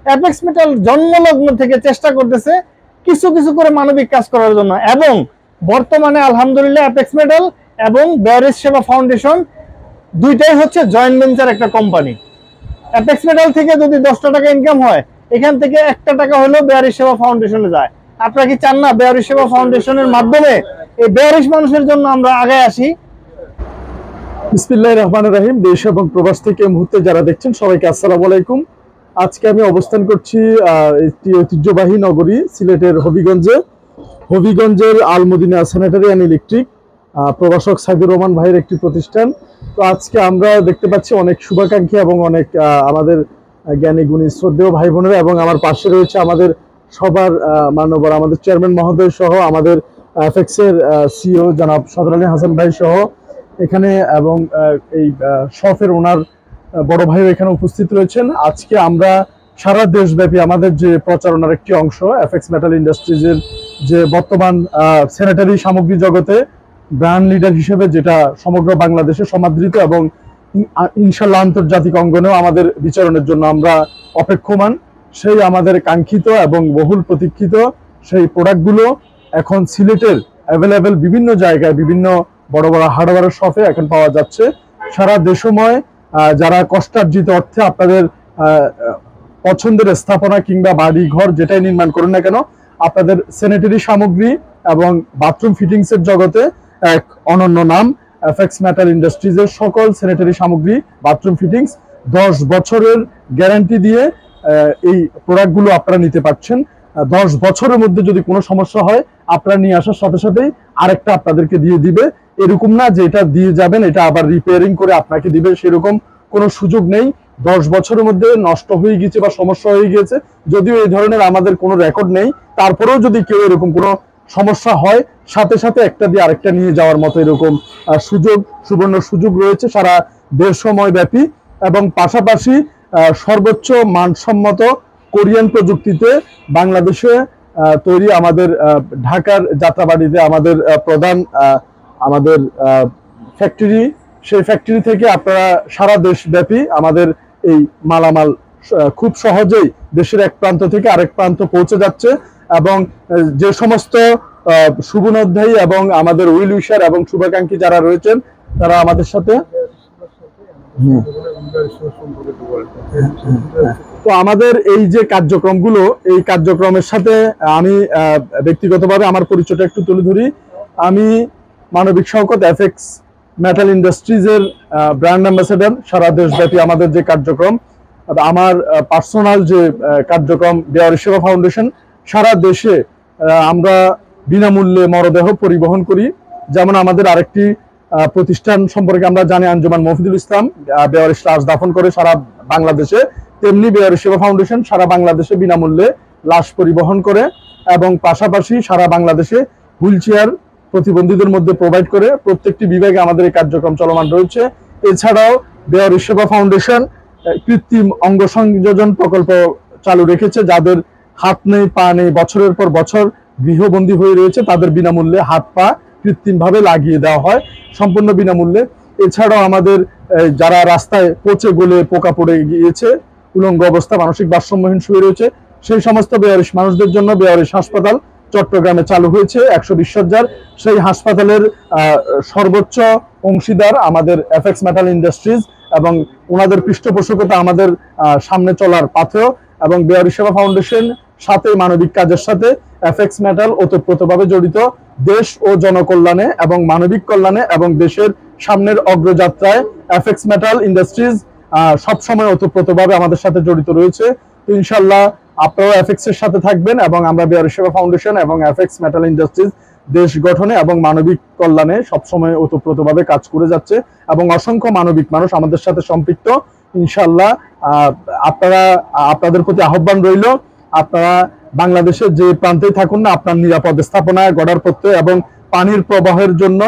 Apex metal জন্মলগ্ন থেকে চেষ্টা করতেছে কিছু কিছু করে মানবিক কাজ করার জন্য, এবং বর্তমানে আলহামদুলিল্লাহ অ্যাপেক্স মেটাল এবং বেয়ারিশ সেবা ফাউন্ডেশন দুইটাই হচ্ছে জয়েন্ট ভেঞ্চার একটা কোম্পানি। অ্যাপেক্স মেটাল থেকে যদি 10টা টাকা ইনকাম হয়, এখান থেকে 1টা টাকা হলেও বেয়ারিশ সেবা ফাউন্ডেশনে যায়। আপনারা কি চান না বেয়ারিশ সেবা ফাউন্ডেশনের মাধ্যমে এই বেয়ারিশ মানুষের জন্য আমরা আগে আসি? বিসমিল্লাহির রহমানির রহিম। দেশ এবং প্রবাস থেকে মুহূর্তে যারা দেখছেন সবাইকে আসসালামু আলাইকুম। আজকে আমি অবস্থান করছি একটি ঐতিহ্যবাহী নগরী সিলেটের হবিগঞ্জের আল মদিনা স্যানিটারি অ্যান্ড ইলেকট্রিক প্রভাষক সাইদুর রহমান ভাইয়ের একটি প্রতিষ্ঠান। তো আজকে আমরা দেখতে পাচ্ছি অনেক শুভাকাঙ্ক্ষী এবং অনেক আমাদের জ্ঞানী গুণী শ্রদ্ধেয় ভাই বোনেরা, এবং আমার পাশে রয়েছে আমাদের সবার মাননীয় আমাদের চেয়ারম্যান মহোদয় সহ আমাদের অ্যাপেক্সের সিইও জনাব সদর আলী হাসান ভাই সহ এখানে, এবং এই শপের ওনার বড় ভাইও এখানে উপস্থিত রয়েছেন। আজকে আমরা সারা দেশব্যাপী আমাদের যে প্রচারণার একটি অংশ অ্যাপেক্স মেটাল ইন্ডাস্ট্রিজের যে বর্তমান স্যানিটারি সামগ্রী জগতে ব্র্যান্ড লিডার হিসেবে যেটা সমগ্র বাংলাদেশে সমাদৃত, এবং ইনশাল্লাহ আন্তর্জাতিক অঙ্গনেও আমাদের বিচরণের জন্য আমরা অপেক্ষমান, সেই আমাদের কাঙ্ক্ষিত এবং বহুল প্রতীক্ষিত সেই প্রোডাক্টগুলো এখন সিলেটের অ্যাভেলেবেল বিভিন্ন জায়গায় বিভিন্ন বড় বড় হার্ডওয়্যার শপে এখন পাওয়া যাচ্ছে। সারা দেশময় যারা কষ্টার্জিত অর্থে আপনাদের পছন্দের স্থাপনা কিংবা বাড়ি ঘর যেটাই নির্মাণ করুন না কেন, আপনাদের স্যানিটারি সামগ্রী এবং বাথরুম ফিটিংসের জগতে এক অনন্য নাম অ্যাপেক্স মেটাল ইন্ডাস্ট্রিজের সকল স্যানিটারি সামগ্রী বাথরুম ফিটিংস 10 বছরের গ্যারান্টি দিয়ে এই প্রোডাক্টগুলো আপনারা নিতে পারছেন। 10 বছরের মধ্যে যদি কোনো সমস্যা হয় আপনারা নিয়ে আসার সাথে সাথেই আরেকটা আপনাদেরকে দিয়ে দিবে। এরকম না যে এটা দিয়ে যাবেন এটা আবার রিপেয়ারিং করে আপনাকে দিবে, সেরকম কোনো সুযোগ নেই। 10 বছরের মধ্যে নষ্ট হয়ে গেছে বা সমস্যা হয়ে গিয়েছে, যদিও এই ধরনের আমাদের কোনো রেকর্ড নেই, তারপরেও যদি কেউ এরকম কোনো সমস্যা হয় সাথে সাথে একটা দিয়ে আরেকটা নিয়ে যাওয়ার মতো এরকম সুবর্ণ সুযোগ রয়েছে সারা দেশ সময় ব্যাপী। এবং পাশাপাশি সর্বোচ্চ মানসম্মত কোরিয়ান প্রযুক্তিতে বাংলাদেশে তৈরি আমাদের ঢাকার যাত্রাবাড়িতে আমাদের প্রধান আমাদের ফ্যাক্টরি, সেই ফ্যাক্টরি থেকে আপনারা সারা দেশব্যাপী আমাদের এই মালামাল খুব সহজেই দেশের এক প্রান্ত থেকে আরেক প্রান্ত পৌঁছে যাচ্ছে। এবং যে সমস্ত শুভনোধ্যায়ী এবং আমাদের উইল উইশার এবং শুভাকাঙ্ক্ষী যারা রয়েছেন তারা আমাদের সাথে, তো আমাদের এই যে কার্যক্রমগুলো, এই কার্যক্রমের সাথে আমি ব্যক্তিগতভাবে আমার পরিচয়টা একটু তুলে ধরি। আমি মানবিক শওকত অ্যাপেক্স মেটাল ইন্ডাস্ট্রিজের ব্র্যান্ড অ্যাম্বাসেডর। সারা দেশব্যাপী আমাদের যে কার্যক্রম, আমার পার্সোনাল যে কার্যক্রম বেয়ারিশ সেবা ফাউন্ডেশন, সারা দেশে আমরা বিনামূল্যে মরদেহ পরিবহন করি। যেমন আমাদের আরেকটি প্রতিষ্ঠান সম্পর্কে আমরা জানি, আঞ্জুমান মফিদুল ইসলাম বেয়ারিশ লাশ দাফন করে সারা বাংলাদেশে, তেমনি বেয়ারিশ সেবা ফাউন্ডেশন সারা বাংলাদেশে বিনামূল্যে লাশ পরিবহন করে, এবং পাশাপাশি সারা বাংলাদেশে হুইল চেয়ার প্রতিবন্ধীদের মধ্যে প্রোভাইড করে। প্রত্যেকটি বিভাগে আমাদের এই কার্যক্রম চলমান রয়েছে। এছাড়াও বেয়ারিশ সেবা ফাউন্ডেশন কৃত্রিম অঙ্গ সংযোজন প্রকল্প চালু রেখেছে। যাদের হাত নেই পা নেই, বছরের পর বছর গৃহবন্দী হয়ে রয়েছে, তাদের বিনামূল্যে হাত পা কৃত্রিমভাবে লাগিয়ে দেওয়া হয় সম্পূর্ণ বিনামূল্যে। এছাড়াও আমাদের যারা রাস্তায় পচে গলে পোকা পড়ে গিয়েছে, উলঙ্গ অবস্থা মানসিক ভারসাম্যহীন শুয়ে রয়েছে, সেই সমস্ত বেয়ারিশ মানুষদের জন্য বেয়ারিশ হাসপাতাল চট্টগ্রামে চালু হয়েছে 120 শয্যার। সেই হাসপাতালের সর্বোচ্চ অংশীদার আমাদের অ্যাপেক্স মেটাল ইন্ডাস্ট্রিজ, এবং ওনাদের পৃষ্ঠপোষকতা আমাদের সামনে চলার পাথেয়। এবং বেয়ারিশ সেবা ফাউন্ডেশন সাথে মানবিক কাজের সাথে অ্যাপেক্স মেটাল ওতপ্রোতভাবে জড়িত দেশ ও জনকল্যাণে এবং মানবিক কল্যাণে, এবং দেশের সামনের অগ্রযাত্রায় অ্যাপেক্স মেটাল ইন্ডাস্ট্রিজ সবসময় ওতপ্রোতভাবে আমাদের সাথে জড়িত রয়েছে। তো ইনশাল্লাহ আপনারাও অ্যাপেক্সের সাথে থাকবেন, এবং আমরা বেয়ারিশ সেবা ফাউন্ডেশন এবং অ্যাপেক্স মেটাল ইন্ডাস্ট্রিজ দেশ গঠনে এবং মানবিক কল্যাণে সবসময় ওতপ্রোতভাবে কাজ করে যাচ্ছে, এবং অসংখ্য মানবিক মানুষ আমাদের সাথে সম্পৃক্ত। ইনশাল্লাহ আপনাদের প্রতি আহ্বান রইল, আপনারা বাংলাদেশের যে প্রান্তেই থাকুন না, আপনার নিরাপদ স্থাপনায় গড়ার প্রত্যয় এবং পানির প্রবাহের জন্য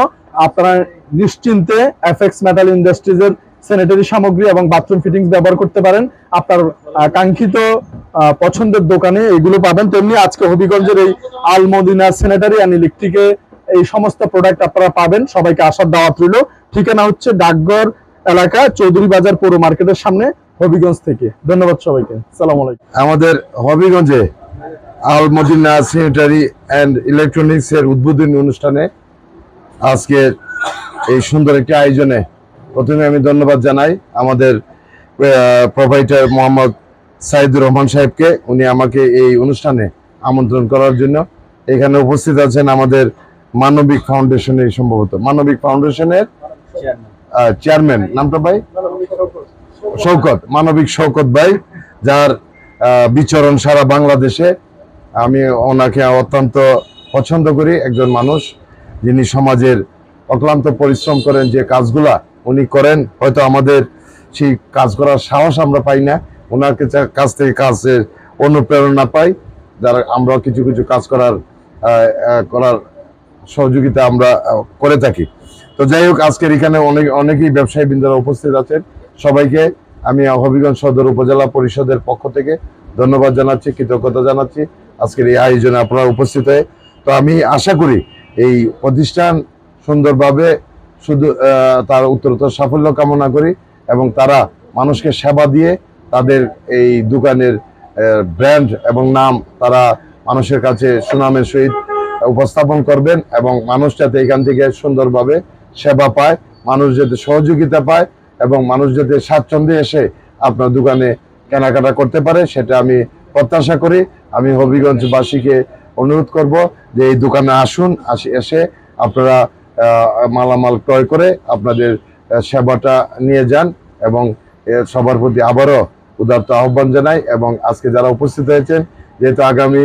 আপনারা নিশ্চিন্তে অ্যাপেক্স মেটাল ইন্ডাস্ট্রিজের স্যানিটারি সামগ্রী এবং বাথরুম ফিটিংস ব্যবহার করতে পারেন। আপনার কাঙ্ক্ষিত পছন্দের দোকানে এগুলো পাবেন। তেমনি আজকে হবিগঞ্জের এই আল মদিনা স্যানিটারি অ্যান্ড ইলেকট্রিকে এই সমস্ত প্রোডাক্ট আপনারা পাবেন। সবাইকে আসার দাওয়াত রইল। ঠিকানা হচ্ছে ডাকঘর এলাকা, চৌধুরী বাজার পৌর মার্কেটের সামনে, হবিগঞ্জ থেকে। ধন্যবাদ সবাইকে, আসসালামু আলাইকুম। আমাদের হবিগঞ্জে আল মদিনা স্যানিটারি অ্যান্ড ইলেকট্রনিক্স এর উদ্বোধনী অনুষ্ঠানে আজকে এই সুন্দর একটি আয়োজনে প্রথমে আমি ধন্যবাদ জানাই আমাদের প্রোভাইডার মোহাম্মদ সাইদুর রহমান সাহেবকে। উনি আমাকে এই অনুষ্ঠানে আমন্ত্রণ করার জন্য। এখানে উপস্থিত আছেন আমাদের মানবিক ফাউন্ডেশনের, সম্ভবত মানবিক ফাউন্ডেশনের চেয়ারম্যান, নামটা ভাই শওকত, মানবিক শওকত ভাই, যার বিচরণ সারা বাংলাদেশে। আমি ওনাকে অত্যন্ত পছন্দ করি। একজন মানুষ যিনি সমাজের অক্লান্ত পরিশ্রম করেন, যে কাজগুলা উনি করেন হয়তো আমাদের সেই কাজ করার সাহস আমরা পাই না, ওনার কাছ থেকে কাজের অনুপ্রেরণা পাই, যারা আমরা কিছু কিছু কাজ করার সহযোগিতা আমরা করে থাকি। তো যাই হোক, আজকের এখানে অনেকেই ব্যবসায়ী বৃন্দরা উপস্থিত আছেন। সবাইকে আমি হবিগঞ্জ সদর উপজেলা পরিষদের পক্ষ থেকে ধন্যবাদ জানাচ্ছি, কৃতজ্ঞতা জানাচ্ছি আজকের এই আয়োজনে আপনারা উপস্থিত হয়ে। তো আমি আশা করি এই প্রতিষ্ঠান সুন্দরভাবে শুধু তার উত্তরোত্তর সাফল্য কামনা করি, এবং তারা মানুষকে সেবা দিয়ে তাদের এই দোকানের ব্র্যান্ড এবং নাম তারা মানুষের কাছে সুনামের সহিত উপস্থাপন করবেন, এবং মানুষ যাতে এখান থেকে সুন্দরভাবে সেবা পায়, মানুষ যাতে সহযোগিতা পায়, এবং মানুষ যাতে স্বাচ্ছন্দ্যে এসে আপনার দোকানে কেনাকাটা করতে পারে, সেটা আমি প্রত্যাশা করি। আমি হবিগঞ্জবাসীকে অনুরোধ করব যে এই দোকানে আসুন, এসে আপনারা মালামাল ক্রয় করে আপনাদের সেবাটা নিয়ে যান, এবং সবার প্রতি আবারও উদারতা আহ্বান জানাই। এবং আজকে যারা উপস্থিত হয়েছেন, যেহেতু আগামী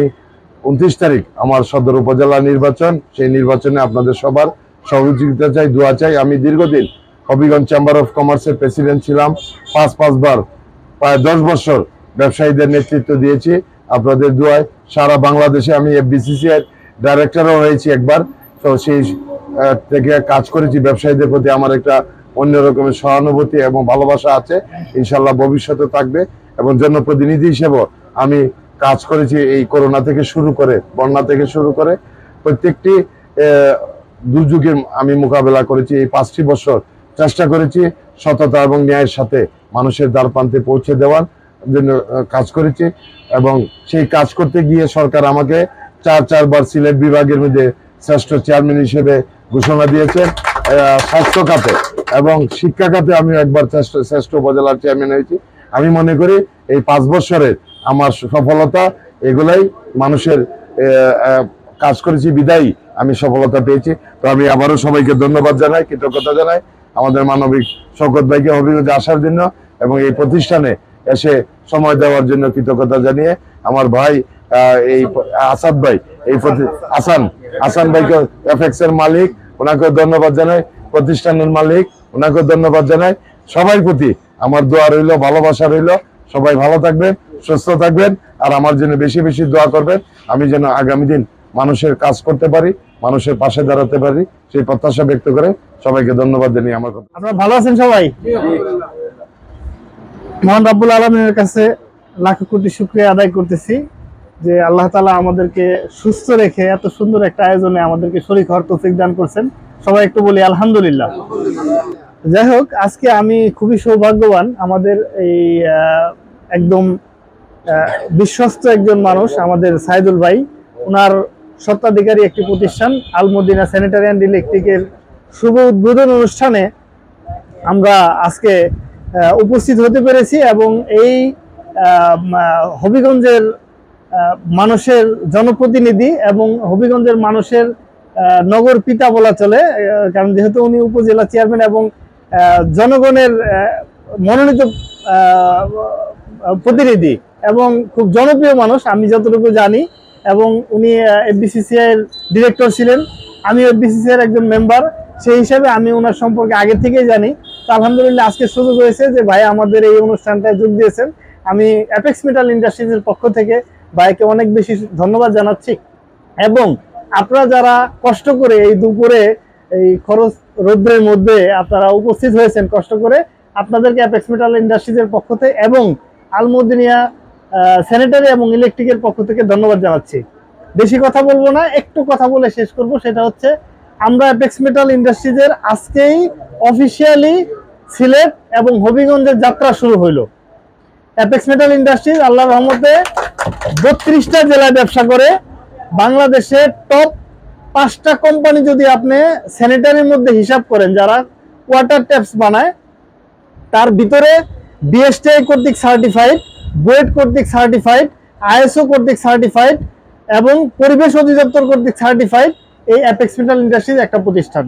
29 তারিখ আমার সদর উপজেলা নির্বাচন, সেই নির্বাচনে আপনাদের সবার সহযোগিতা চাই, দোয়া চাই। আমি দীর্ঘদিন হবিগঞ্জ চেম্বার অফ কমার্সের প্রেসিডেন্ট ছিলাম, 5 বার, প্রায় 10 বছর ব্যবসায়ীদের নেতৃত্ব দিয়েছি। আপনাদের দোয়ায় সারা বাংলাদেশে আমি এফবিসিসিআই ডাইরেক্টরও হয়েছি একবার। তো সেই থেকে কাজ করেছি। ব্যবসায়ীদের প্রতি আমার একটা অন্য রকমের সহানুভূতি এবং ভালোবাসা আছে, ইনশাল্লাহ ভবিষ্যতে থাকবে। এবং জনপ্রতিনিধি হিসেবেও আমি কাজ করেছি, এই করোনা থেকে শুরু করে, বন্যা থেকে শুরু করে প্রত্যেকটি দুর্যোগের আমি মোকাবেলা করেছি। এই 5টি বছর চেষ্টা করেছি সততা এবং ন্যায়ের সাথে মানুষের দ্বার প্রান্তে পৌঁছে দেওয়ার জন্য কাজ করেছি। এবং সেই কাজ করতে গিয়ে সরকার আমাকে 4 বার সিলেট বিভাগের মধ্যে শ্রেষ্ঠ চেয়ারম্যান হিসেবে ঘোষণা দিয়েছেন। স্বাস্থ্য খাতে এবং শিক্ষা খাতে আমি একবার শ্রেষ্ঠ উপজেলার চেয়ারম্যান হয়েছি। আমি মনে করি এই 5 বছরের আমার সফলতা এগুলাই মানুষের কাজ করেছি বিদায়ী আমি সফলতা পেয়েছি। তো আমি আবারও সবাইকে ধন্যবাদ জানাই, কৃতজ্ঞতা জানাই আমাদের মানবিক শওকত ভাইকে হবিগঞ্জে আসার জন্য এবং এই প্রতিষ্ঠানে এসে সময় দেওয়ার জন্য কৃতজ্ঞতা জানিয়ে আমার ভাই এই আসাদ ভাই, এই হাসান ভাইকে এফএক্স এর মালিক, ওনাকে ধন্যবাদ জানাই, প্রতিষ্ঠানের মালিক ওনাকে ধন্যবাদ জানাই। সবার প্রতি আমার দোয়া রইল, ভালোবাসা রইল। সবাই ভালো থাকবেন, সুস্থ থাকবেন, আর আমার জন্য বেশি বেশি দোয়া করবেন, আমি যেন আগামী দিন মানুষের কাজ করতে পারি, মানুষের পাশে দাঁড়াতে পারি, সেই প্রত্যাশা ব্যক্ত করে সবাইকে ধন্যবাদ জানিয়ে আমার কথা। আপনারা ভালো আছেন সবাই? মহান রাব্বুল আলামিনের কাছে লাখ কোটি শুকরিয়া আদায় করতেছি যে আল্লাহ তাআলা আমাদেরকে সুস্থ রেখে এত সুন্দর একটা আয়োজনে আমাদেরকে শরীক হওয়ার তৌফিক দান করছেন। সবাই একটু বলি আলহামদুলিল্লাহ। যাই হোক, আজকে আমি খুবই সৌভাগ্যবান, আমাদের এই একদম বিশ্বস্ত একজন মানুষ আমাদের সাইদুল ভাই, ওনার স্বত্বাধিকারী একটি প্রতিষ্ঠান আল মদিনা স্যানিটারি অ্যান্ড ইলেকট্রিকের শুভ উদ্বোধন অনুষ্ঠানে আমরা আজকে উপস্থিত হতে পেরেছি। এবং এই হবিগঞ্জের মানুষের জনপ্রতিনিধি এবং হবিগঞ্জের মানুষের নগর পিতা বলা চলে, কারণ যেহেতু উনি উপজেলা চেয়ারম্যান এবং জনগণের মনোনীত প্রতিনিধি এবং খুব জনপ্রিয় মানুষ আমি যতটুকু জানি। এবং উনি এফবিসিসিআই এর ডিরেক্টর ছিলেন, আমি এফবিসিসিআই এর একজন মেম্বার, সেই হিসাবে আমি ওনার সম্পর্কে আগে থেকেই জানি। তো আলহামদুলিল্লাহ আজকে সুযোগ হয়েছে যে ভাই আমাদের এই অনুষ্ঠানটায় যোগ দিয়েছেন। আমি অ্যাপেক্স মেটাল ইন্ডাস্ট্রিজের পক্ষ থেকে ভাইকে অনেক বেশি ধন্যবাদ জানাচ্ছি। এবং আপনারা যারা কষ্ট করে এই দুপুরে এই খরচ রৌদ্রের মধ্যে আপনারা উপস্থিত হয়েছেন কষ্ট করে, আপনাদেরকে অ্যাপেক্স মেটাল ইন্ডাস্ট্রিজের পক্ষ থেকে এবং আল মদিনা স্যানিটারি এবং ইলেকট্রিকের পক্ষ থেকে ধন্যবাদ জানাচ্ছি। বেশি কথা বলবো না, একটু কথা বলে শেষ করব। সেটা হচ্ছে আমরা অ্যাপেক্স মেটাল ইন্ডাস্ট্রিজের আজকেই অফিসিয়ালি সিলেট এবং হবিগঞ্জের যাত্রা শুরু হইলো। অ্যাপেক্স মেটাল ইন্ডাস্ট্রিজ আল্লাহর রহমতে 32টা জেলায় ব্যবসা করে। বাংলাদেশের টপ 5টা কোম্পানি যদি আপনি স্যানিটারির মধ্যে হিসাব করেন, যারা ওয়াটার ট্যাপস বানায়, তার ভিতরে বিএসটিআই কর্তৃক সার্টিফাইড, বুয়েট কর্তৃক সার্টিফাইড, আইএসও কর্তৃক সার্টিফাইড এবং পরিবেশ অধিদপ্তর কর্তৃক সার্টিফাইড এই অ্যাপেক্স মেটাল ইন্ডাস্ট্রিজ একটা প্রতিষ্ঠান।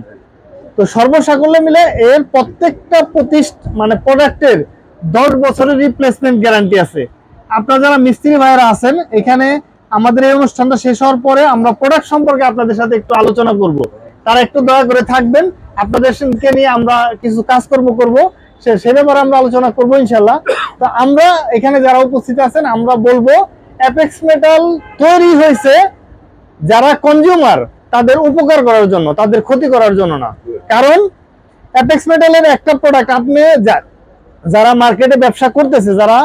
তো সর্বসাকল্যে মিলে এর প্রত্যেকটা প্রোডাক্টের 10 বছরের রিপ্লেসমেন্ট গ্যারান্টি আছে। আপনারা যারা মিস্ত্রি ভাইরা আছেন, এখানে আমাদের এই অনুষ্ঠানটা শেষ হওয়ার পরে আমরা প্রোডাক্ট সম্পর্কে আপনাদের সাথে একটু আলোচনা করব। তারা একটু দয়া করে থাকবেন, আপনাদেরকে নিয়ে আমরা কিছু কাজ করব সে ব্যাপারে আমরা আলোচনা করব ইনশাল্লাহ। তো আমরা এখানে যারা উপস্থিত আছেন, আমরা বলবো অ্যাপেক্স মেটাল তৈরি হয়েছে যারা কনজিউমার তাদের উপকার করার জন্য, তাদের ক্ষতি করার জন্য না। কারণ অ্যাপেক্স মেটালের একটা প্রোডাক্ট আপনি যারা মার্কেটে ব্যবসা করতেছে, যারা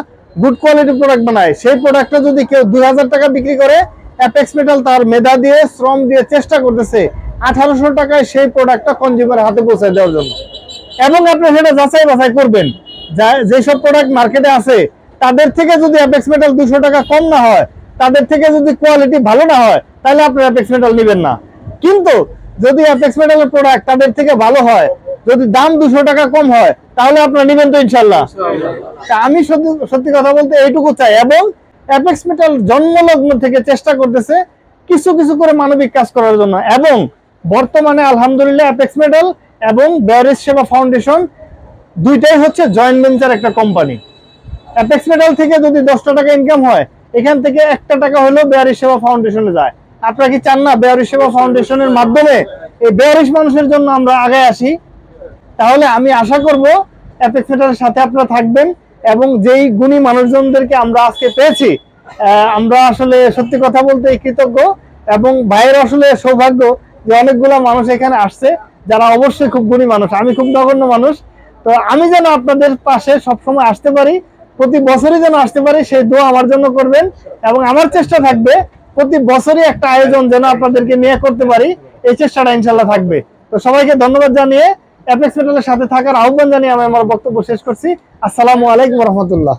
গুড কোয়ালিটি প্রোডাক্ট বানায়, সেই প্রোডাক্টটা যদি কেউ 2000 টাকা বিক্রি করে, অ্যাপেক্স মেটাল তার মেধা দিয়ে, শ্রম দিয়ে চেষ্টা করতেছে 1800 টাকায় সেই প্রোডাক্টটা কনজিউমারের হাতে পৌঁছে দেওয়ার জন্য। এবং আপনি সেটা যাচাই বাছাই করবেন, যেসব প্রোডাক্ট মার্কেটে আছে তাদের থেকে যদি অ্যাপেক্স মেটাল 200 টাকা কম না হয়, তাদের থেকে যদি কোয়ালিটি ভালো না হয়, তাহলে আপনি অ্যাপেক্স মেটাল নেবেন না। কিন্তু যদি অ্যাপেক্স মেটালের প্রোডাক্ট তাদের থেকে ভালো হয়, যদি দাম 200 টাকা কম হয়, তাহলে আপনারা নেবেন তো ইনশাল্লাহ। আমি সত্যি কথা বলতে এইটুকু চাই। এবং অ্যাপেক্স মেটাল জন্মলগ্ন থেকে চেষ্টা করতেছে কিছু কিছু করে মানবিক কাজ করার জন্য। এবং বর্তমানে আলহামদুলিল্লাহ অ্যাপেক্স মেটাল এবং বেয়ারিশ সেবা ফাউন্ডেশন দুইটাই হচ্ছে জয়েন্ট ভেঞ্চার একটা কোম্পানি। অ্যাপেক্স মেটাল থেকে যদি 10টা টাকা ইনকাম হয়, এখান থেকে 1টা টাকা হলেও বেয়ারিশ সেবা ফাউন্ডেশনে যায়। আপনারা কি চান না বেয়ারিশ সেবা ফাউন্ডেশনের মাধ্যমে এই বেয়ারিশ মানুষের জন্য আমরা আগে আসি? তাহলে আমি আশা করব অ্যাপেক্স মেটালের সাথে আপনারা থাকবেন। এবং যেই গুণী মানুষজনদেরকে আমরা আজকে পেয়েছি, আমরা আসলে সত্যি কথা বলতে কৃতজ্ঞ। এবং ভাইয়ের আসলে সৌভাগ্য যে অনেকগুলো মানুষ এখানে আসছে যারা অবশ্যই খুব গুণী মানুষ। আমি খুব নগণ্য মানুষ। তো আমি যেন আপনাদের পাশে সবসময় আসতে পারি, প্রতি বছরই যেন আসতে পারি, সেই দোয়া আমার জন্য করবেন। এবং আমার চেষ্টা থাকবে প্রতি বছরই একটা আয়োজন যেন আপনাদেরকে নিয়ে করতে পারি, এই চেষ্টাটা ইনশাল্লাহ থাকবে। তো সবাইকে ধন্যবাদ জানিয়ে, অ্যাপেক্স মেটালের সাথে থাকার আহ্বান জানিয়ে আমি আমার বক্তব্য শেষ করছি। আসসালামু আলাইকুম রহমতুল্লাহ।